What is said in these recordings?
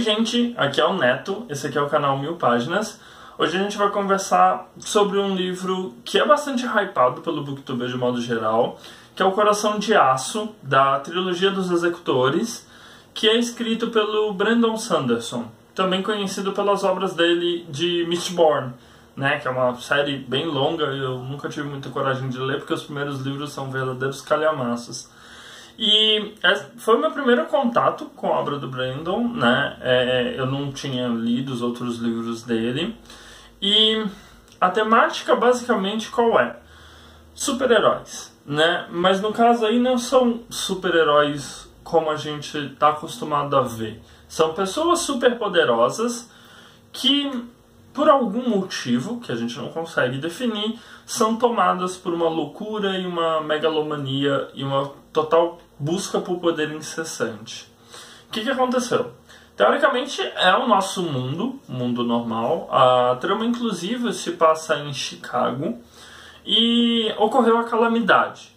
gente, aqui é o Neto, esse aqui é o canal 1000 Páginas. Hoje a gente vai conversar sobre um livro que é bastante hypado pelo Booktuber de modo geral, que é O Coração de Aço, da trilogia dos Executores, que é escrito pelo Brandon Sanderson, também conhecido pelas obras dele de Mistborn, né, que é uma série bem longa, eu nunca tive muita coragem de ler, porque os primeiros livros são verdadeiros calhamaços. E foi o meu primeiro contato com a obra do Brandon, né? Eu não tinha lido os outros livros dele. E a temática basicamente qual é? Super-heróis, né? Mas no caso aí não são super-heróis como a gente está acostumado a ver. São pessoas superpoderosas que, por algum motivo, que a gente não consegue definir, são tomadas por uma loucura e uma megalomania e uma total busca por poder incessante. O que aconteceu? Teoricamente é o nosso mundo normal. A trama inclusive se passa em Chicago e ocorreu a calamidade.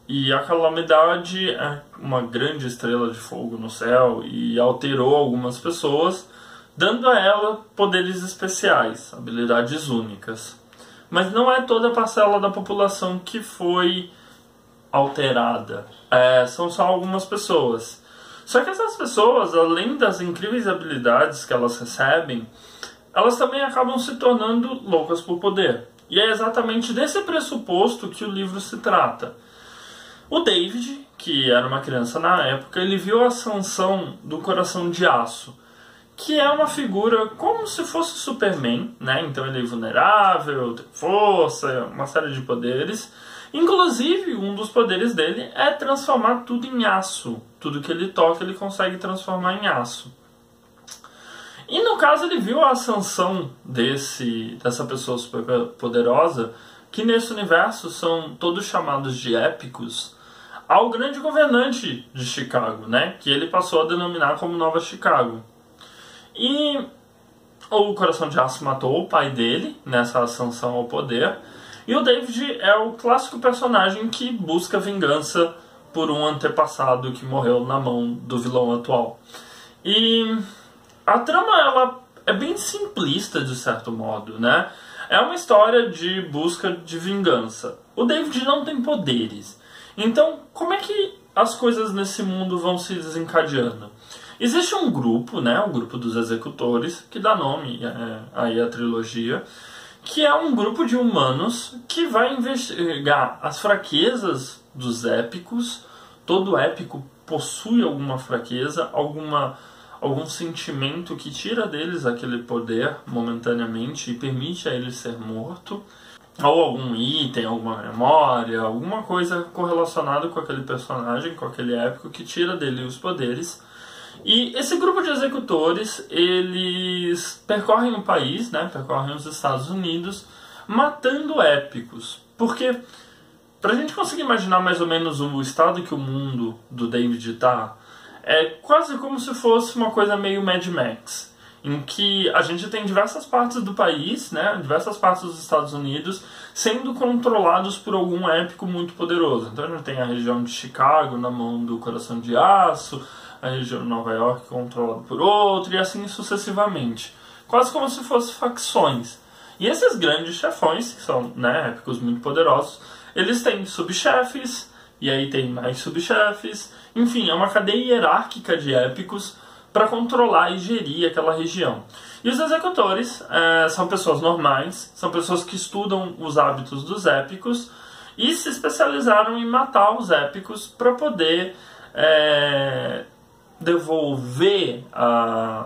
E a calamidade é uma grande estrela de fogo no céu e alterou algumas pessoas, dando a ela poderes especiais, habilidades únicas. Mas não é toda a parcela da população que foi alterada. São só algumas pessoas. Só que essas pessoas, além das incríveis habilidades que elas recebem, elas também acabam se tornando loucas por poder. E é exatamente desse pressuposto que o livro se trata. O David, que era uma criança na época, ele viu a ascensão do Coração de Aço, que é uma figura como se fosse Superman, né? Então ele é vulnerável, tem força, uma série de poderes. Inclusive, um dos poderes dele é transformar tudo em aço. Tudo que ele toca, ele consegue transformar em aço. E no caso, ele viu a ascensão dessa pessoa super poderosa, que nesse universo são todos chamados de épicos, ao grande governante de Chicago, né? Que ele passou a denominar como Nova Chicago. E o Coração de Aço matou o pai dele nessa ascensão ao poder. E o David é o clássico personagem que busca vingança por um antepassado que morreu na mão do vilão atual. E a trama ela é bem simplista de certo modo, né? É uma história de busca de vingança. O David não tem poderes. Então, como é que as coisas nesse mundo vão se desencadeando? Existe um grupo, né, o grupo dos Executores, que dá nome aí à trilogia, que é um grupo de humanos que vai investigar as fraquezas dos épicos. Todo épico possui alguma fraqueza, algum sentimento que tira deles aquele poder momentaneamente e permite a ele ser morto. Ou algum item, alguma memória, alguma coisa correlacionada com aquele personagem, com aquele épico, que tira dele os poderes. E esse grupo de executores, eles percorrem o país, né, percorrem os Estados Unidos, matando épicos. Porque, pra gente conseguir imaginar mais ou menos o estado que o mundo do David está, é quase como se fosse uma coisa meio Mad Max, em que a gente tem diversas partes do país, né, diversas partes dos Estados Unidos, sendo controlados por algum épico muito poderoso. Então a gente tem a região de Chicago na mão do Coração de Aço, a região de Nova York controlada por outro, e assim sucessivamente. Quase como se fossem facções. E esses grandes chefões, que são, né, épicos muito poderosos, eles têm subchefes, e aí tem mais subchefes. Enfim, é uma cadeia hierárquica de épicos para controlar e gerir aquela região. E os executores são pessoas normais, são pessoas que estudam os hábitos dos épicos e se especializaram em matar os épicos para poder devolver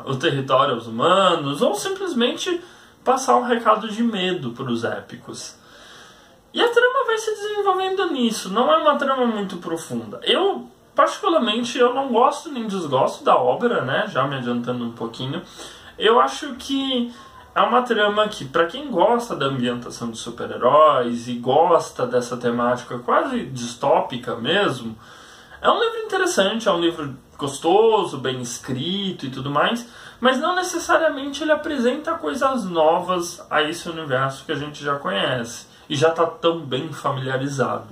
o território aos humanos ou simplesmente passar um recado de medo para os épicos. E a trama vai se desenvolvendo nisso, não é uma trama muito profunda. Particularmente, eu não gosto nem desgosto da obra, né? Já me adiantando um pouquinho. Eu acho que é uma trama que, para quem gosta da ambientação de super-heróis e gosta dessa temática quase distópica mesmo, é um livro interessante, é um livro gostoso, bem escrito e tudo mais, mas não necessariamente ele apresenta coisas novas a esse universo que a gente já conhece e já está tão bem familiarizado.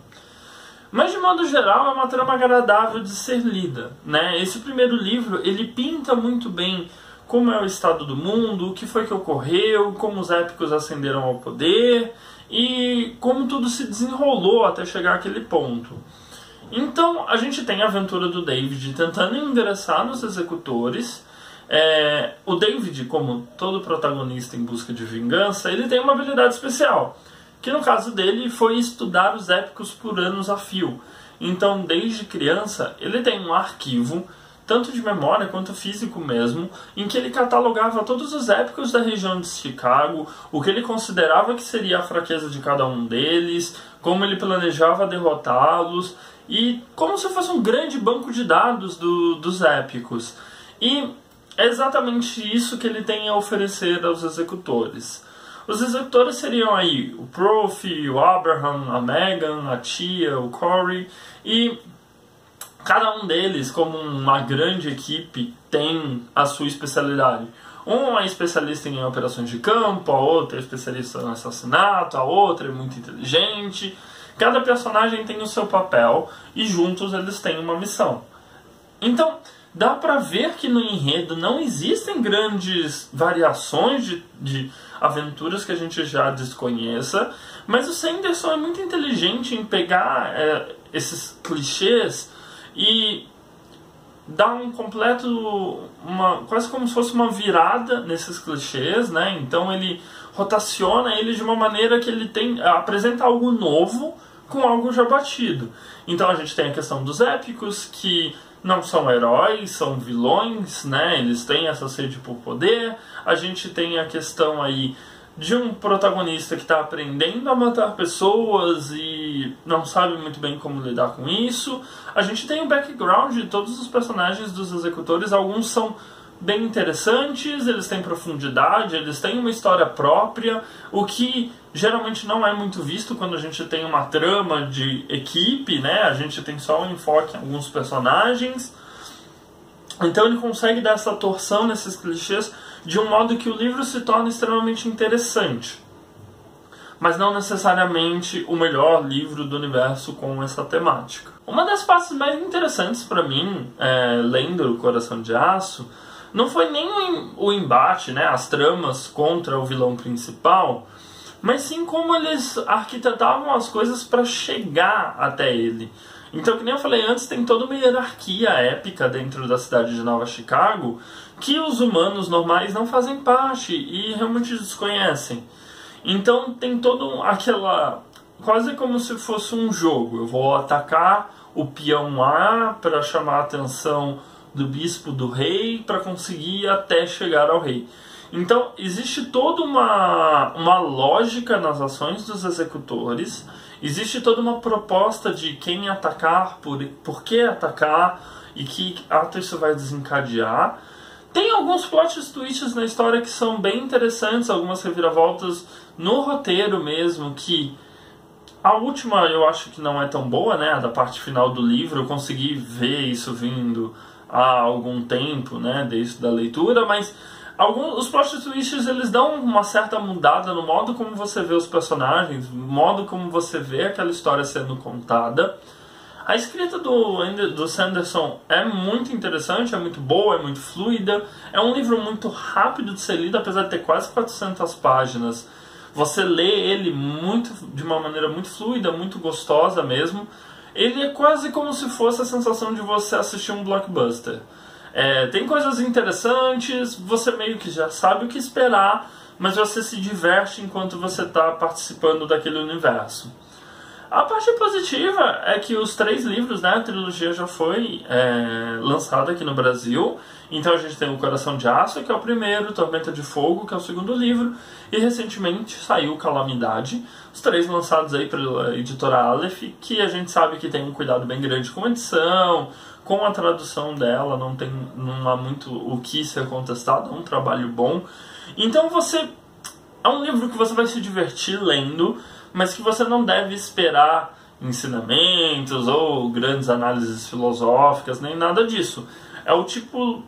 Mas de modo geral é uma trama agradável de ser lida, né? Esse primeiro livro ele pinta muito bem como é o estado do mundo, o que foi que ocorreu, como os épicos ascenderam ao poder e como tudo se desenrolou até chegar àquele ponto. Então a gente tem a aventura do David tentando ingressar nos Executores. O David, como todo protagonista em busca de vingança, ele tem uma habilidade especial, que no caso dele foi estudar os épicos por anos a fio. Então, desde criança, ele tem um arquivo, tanto de memória quanto físico mesmo, em que ele catalogava todos os épicos da região de Chicago, o que ele considerava que seria a fraqueza de cada um deles, como ele planejava derrotá-los, e como se fosse um grande banco de dados dos épicos. E é exatamente isso que ele tem a oferecer aos Executores. Os Executores seriam aí o Prof, o Abraham, a Megan, a Tia, o Corey, e cada um deles, como uma grande equipe, tem a sua especialidade. Um é especialista em operações de campo, a outra é especialista no assassinato, a outra é muito inteligente. Cada personagem tem o seu papel e juntos eles têm uma missão. Então, dá pra ver que no enredo não existem grandes variações de aventuras que a gente já desconheça, mas o Sanderson é muito inteligente em pegar esses clichês e dar um completo, quase como se fosse uma virada nesses clichês, né? Então ele rotaciona ele de uma maneira que ele apresenta algo novo com algo já batido. Então a gente tem a questão dos épicos, que não são heróis, são vilões, né? Eles têm essa sede por poder. A gente tem a questão aí de um protagonista que está aprendendo a matar pessoas e não sabe muito bem como lidar com isso. A gente tem o background de todos os personagens dos Executores. Alguns são bem interessantes, eles têm profundidade, eles têm uma história própria, o que geralmente não é muito visto quando a gente tem uma trama de equipe, né? A gente tem só um enfoque em alguns personagens. Então ele consegue dar essa torção nesses clichês de um modo que o livro se torna extremamente interessante, mas não necessariamente o melhor livro do universo com essa temática. Uma das partes mais interessantes para mim, lendo O Coração de Aço, não foi nem o embate, né, as tramas contra o vilão principal, mas sim como eles arquitetavam as coisas para chegar até ele. Então, que nem eu falei antes, tem toda uma hierarquia épica dentro da cidade de Nova Chicago que os humanos normais não fazem parte e realmente desconhecem. Então tem todo aquela... quase como se fosse um jogo. Eu vou atacar o peão A para chamar a atenção do bispo do rei para conseguir até chegar ao rei. Então existe toda uma lógica nas ações dos Executores. Existe toda uma proposta de quem atacar, por que atacar e que ato isso vai desencadear. Tem alguns plot twists na história que são bem interessantes, algumas reviravoltas no roteiro mesmo, que a última eu acho que não é tão boa, né? A da parte final do livro, eu consegui ver isso vindo há algum tempo, né? Desde a leitura, mas os plot twists eles dão uma certa mudada no modo como você vê os personagens, no modo como você vê aquela história sendo contada. A escrita do Sanderson é muito interessante, é muito boa, é muito fluida. É um livro muito rápido de ser lido, apesar de ter quase 400 páginas. Você lê ele de uma maneira muito fluida, muito gostosa mesmo. Ele é quase como se fosse a sensação de você assistir um blockbuster. Tem coisas interessantes, você meio que já sabe o que esperar, mas você se diverte enquanto você está participando daquele universo. A parte positiva é que os 3 livros, né, a trilogia já foi lançada aqui no Brasil. Então a gente tem O Coração de Aço, que é o primeiro, Tormenta de Fogo, que é o segundo livro, e recentemente saiu Calamidade. Os 3 lançados aí pela editora Aleph, que a gente sabe que tem um cuidado bem grande com a edição, com a tradução dela, não há muito o que ser contestado, é um trabalho bom. Então é um livro que você vai se divertir lendo, mas que você não deve esperar ensinamentos ou grandes análises filosóficas, nem nada disso. É o tipo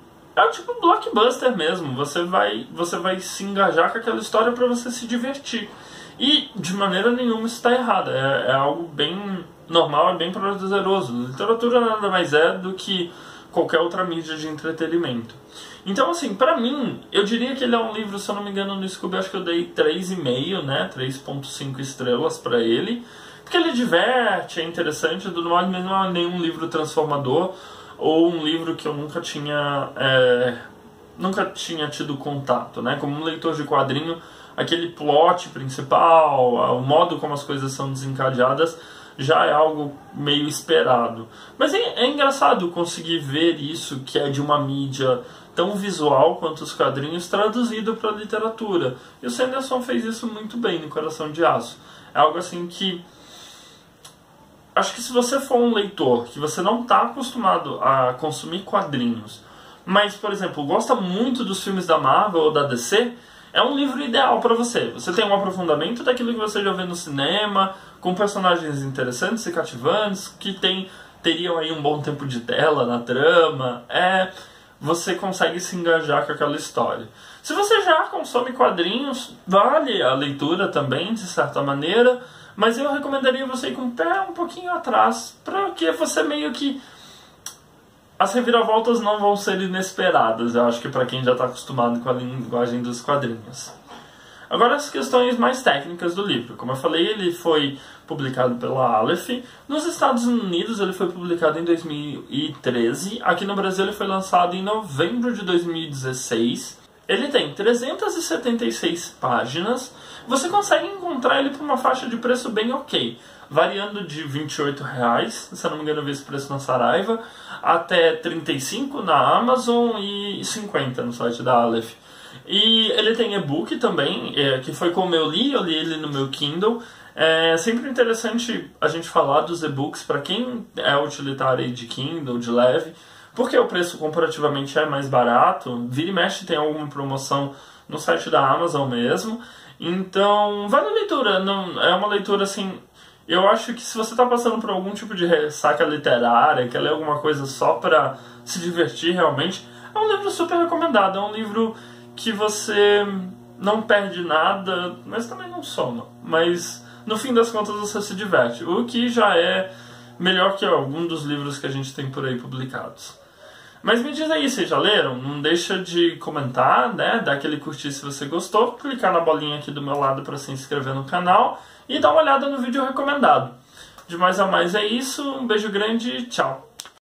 blockbuster mesmo. Você vai se engajar com aquela história para você se divertir. E de maneira nenhuma isso está errado. É algo bem normal, é bem prazeroso. Literatura nada mais é do que qualquer outra mídia de entretenimento. Então, assim, pra mim, eu diria que ele é um livro, se eu não me engano, no Scooby, acho que eu dei 3,5, né? 3,5 estrelas pra ele. Porque ele diverte, é interessante, tudo mais, mas não é nenhum livro transformador ou um livro que eu nunca tinha tido contato, né? Como um leitor de quadrinho, aquele plot principal, o modo como as coisas são desencadeadas, já é algo meio esperado. Mas é engraçado conseguir ver isso, que é de uma mídia tão visual quanto os quadrinhos, traduzido para a literatura. E o Sanderson fez isso muito bem no Coração de Aço. É algo assim que... acho que se você for um leitor que você não está acostumado a consumir quadrinhos, mas, por exemplo, gosta muito dos filmes da Marvel ou da DC, é um livro ideal para você. Você tem um aprofundamento daquilo que você já vê no cinema, com personagens interessantes e cativantes, que teriam aí um bom tempo de tela na trama. Você consegue se engajar com aquela história. Se você já consome quadrinhos, vale a leitura também, de certa maneira, mas eu recomendaria você ir com o pé um pouquinho atrás, porque você meio que... as reviravoltas não vão ser inesperadas, eu acho que para quem já está acostumado com a linguagem dos quadrinhos. Agora as questões mais técnicas do livro. Como eu falei, ele foi publicado pela Aleph. Nos Estados Unidos ele foi publicado em 2013. Aqui no Brasil ele foi lançado em novembro de 2016. Ele tem 376 páginas. Você consegue encontrar ele por uma faixa de preço bem ok, variando de R$28, se eu não me engano eu vi esse preço na Saraiva, até R$35 na Amazon e R$50 no site da Aleph. E ele tem e-book também, que foi como eu li ele no meu Kindle. É sempre interessante a gente falar dos e-books para quem é utilitário de Kindle, de leve, porque o preço comparativamente é mais barato. Vira e mexe tem alguma promoção no site da Amazon mesmo. Então, vale a leitura. Não, é uma leitura assim... eu acho que se você está passando por algum tipo de ressaca literária, quer ler alguma coisa só para se divertir realmente, é um livro super recomendado. É um livro que você não perde nada, mas também não soma. Mas, no fim das contas, você se diverte. O que já é melhor que algum dos livros que a gente tem por aí publicados. Mas me diz aí, vocês já leram? Não deixa de comentar, né? Dar aquele curtir se você gostou, clicar na bolinha aqui do meu lado para se inscrever no canal e dar uma olhada no vídeo recomendado. De mais a mais é isso, um beijo grande e tchau!